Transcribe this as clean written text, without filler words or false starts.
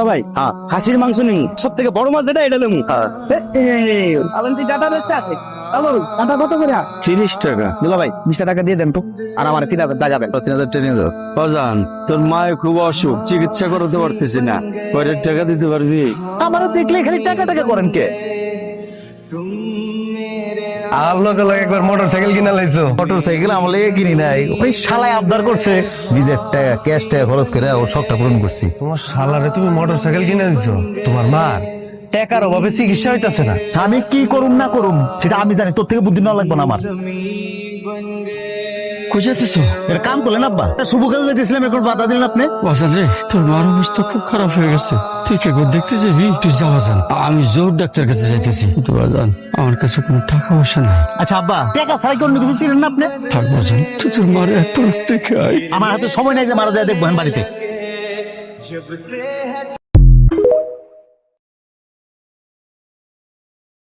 ভাই খাসির মাংস নেই, সব থেকে বড় মাছ যেটা এটা নেবো। আছে কাটা কত করে? 30 টাকা। দুলা ভাই 20 টাকা দিয়ে দেন তো, আর আমার 3000 টাকা দেন। 3000 ট্রেনে দাও। বাজান, তোর মায়ে খুব অসুখ, চিকিৎসা করতে পারতেছি না, কয়টা টাকা দিতে পারবি? আমারও দেখলে খালি টাকা টাকা করেন কে? আর লোক একবার মোটরসাইকেল কিনা লাইছো। মোটরসাইকেল আমার লেগে কিনি নাই, ওই শালায় আবদার করছে, নিজের টাকা ক্যাশ টাকা খরচ করে ওর শখটা পূরণ করছি। তোমার শালারে তুমি মোটরসাইকেল কিনে দিছো, তোমার মার টাকার অভাবে চিকিৎসা হইতাছে না। আমি কি করুম না করুম সেটা আমি জানি, তোর থেকে বুদ্ধি না লাগবে না আমার। কোথাইতেছ? এটা কাম করলেন আব্বা, শুভ কাজে যেতেছিলাম, এখন বাধা দিলেন আপনি। বাজান রে, তোর মার অবস্থা খুব খারাপ হয়ে গেছে, তুই কে দেখতে যাবি? তুই যা বাজান, আমি জোর ডাক্তার কাছে যাইতেছি। কিন্তু বাজান, আমার কাছে কোনো টাকা পয়সা নাই। আচ্ছা আব্বা, টাকা ছাড়া কি অন্য কিছু ছিলেন না আপনি? থাক বাজান, তুই তোর মার একবার দেখে আয়। আমার হাতে সময় নাই যে মারা যায় দেখবো বাড়িতে।